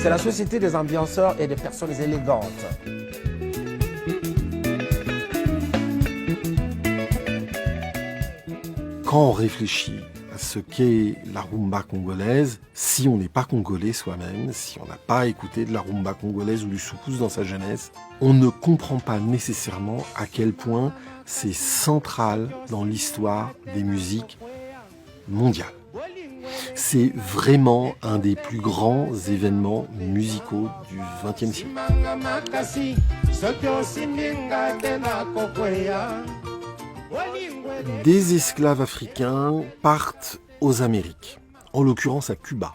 C'est la société des ambianceurs et des personnes élégantes. Quand on réfléchit à ce qu'est la rumba congolaise, si on n'est pas congolais soi-même, si on n'a pas écouté de la rumba congolaise ou du soukous dans sa jeunesse, on ne comprend pas nécessairement à quel point c'est central dans l'histoire des musiques mondiales. C'est vraiment un des plus grands événements musicaux du XXe siècle. Des esclaves africains partent aux Amériques, en l'occurrence à Cuba.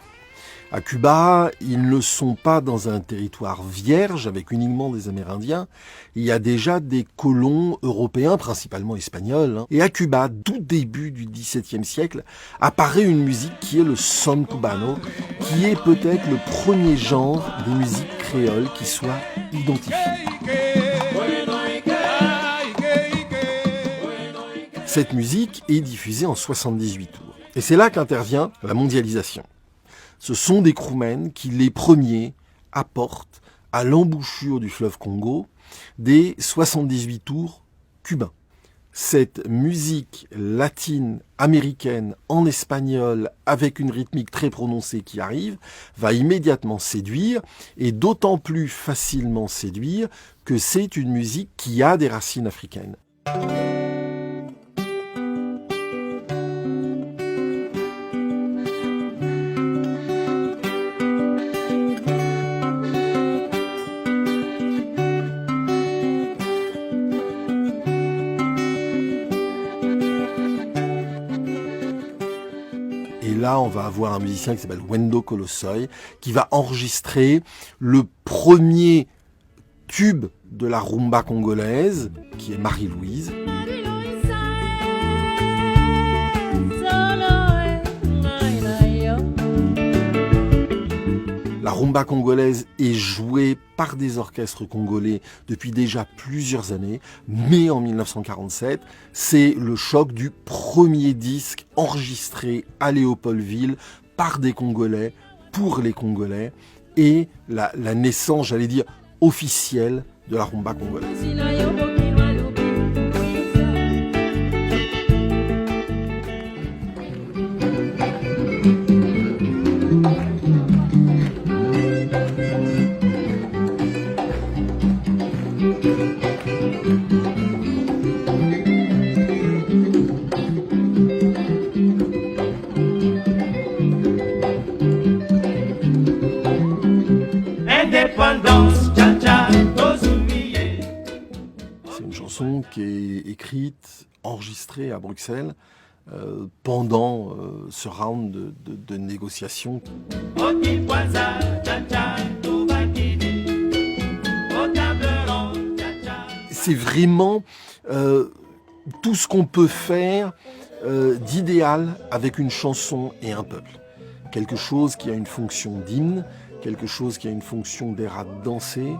À Cuba, ils ne sont pas dans un territoire vierge avec uniquement des Amérindiens. Il y a déjà des colons européens, principalement espagnols. Et à Cuba, tout début du XVIIe siècle, apparaît une musique qui est le son cubano, qui est peut-être le premier genre des musiques créoles qui soit identifié. Cette musique est diffusée en 78 tours. Et c'est là qu'intervient la mondialisation. Ce sont des crewmen qui, les premiers, apportent à l'embouchure du fleuve Congo des 78 tours cubains. Cette musique latine, américaine, en espagnol, avec une rythmique très prononcée qui arrive, va immédiatement séduire, et d'autant plus facilement séduire que c'est une musique qui a des racines africaines. Et là, on va avoir un musicien qui s'appelle Wendo Colossoy, qui va enregistrer le premier tube de la rumba congolaise, qui est Marie-Louise. La rumba congolaise est jouée par des orchestres congolais depuis déjà plusieurs années, mais en 1947, c'est le choc du premier disque enregistré à Léopoldville par des Congolais, pour les Congolais, et la naissance, j'allais dire, officielle de la rumba congolaise. C'est une chanson qui est écrite, enregistrée à Bruxelles pendant ce round de négociations. C'est vraiment tout ce qu'on peut faire d'idéal avec une chanson et un peuple. Quelque chose qui a une fonction d'hymne, quelque chose qui a une fonction d'air à danser,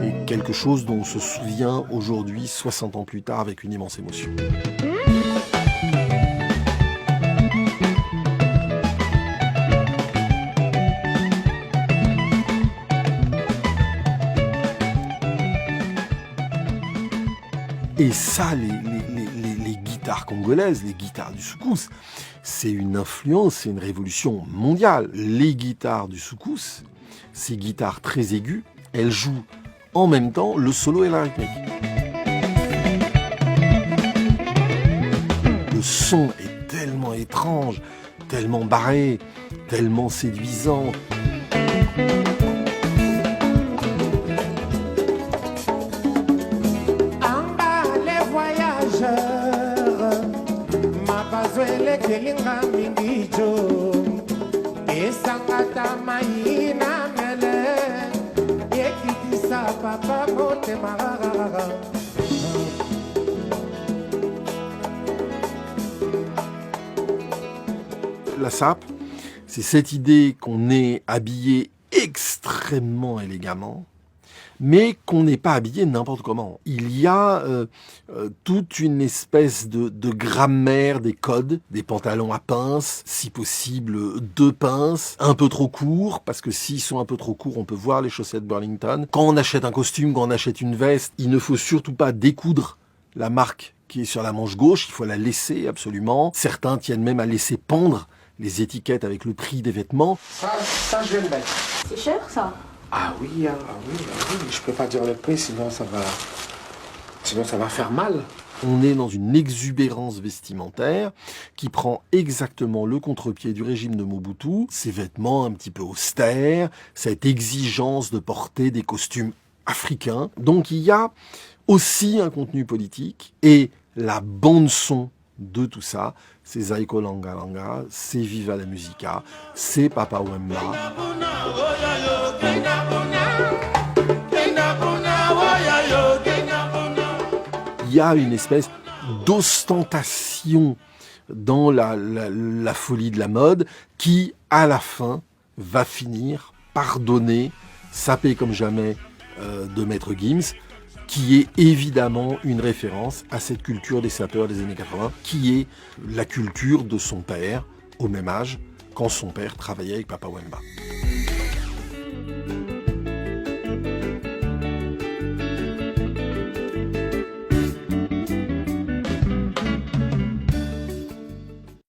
et quelque chose dont on se souvient aujourd'hui, 60 ans plus tard, avec une immense émotion. Et ça, les guitares congolaises, les guitares du soukous, c'est une influence, c'est une révolution mondiale. Les guitares du soukous, ces guitares très aiguës, elles jouent en même temps le solo et la rythmique. Le son est tellement étrange, tellement barré, tellement séduisant. La sape, c'est cette idée qu'on est habillé extrêmement élégamment, mais qu'on n'est pas habillé n'importe comment. Il y a toute une espèce de grammaire des codes, des pantalons à pinces, si possible 2 pinces, un peu trop courts, parce que s'ils sont un peu trop courts, on peut voir les chaussettes Burlington. Quand on achète un costume, quand on achète une veste, il ne faut surtout pas découdre la marque qui est sur la manche gauche, il faut la laisser absolument. Certains tiennent même à laisser pendre les étiquettes avec le prix des vêtements. Ça, je vais le mettre. C'est cher ça? Ah oui, je peux pas dire le prix, sinon ça va faire mal. On est dans une exubérance vestimentaire qui prend exactement le contre-pied du régime de Mobutu, ces vêtements un petit peu austères, cette exigence de porter des costumes africains. Donc il y a aussi un contenu politique et la bande-son de tout ça, c'est Zaiko Langa Langa, c'est Viva la Musica, c'est Papa Wemba. Il y a une espèce d'ostentation dans la folie de la mode qui, à la fin, va finir par donner Sapé comme jamais de Maître Gims, qui est évidemment une référence à cette culture des sapeurs des années 80, qui est la culture de son père, au même âge, quand son père travaillait avec Papa Wemba.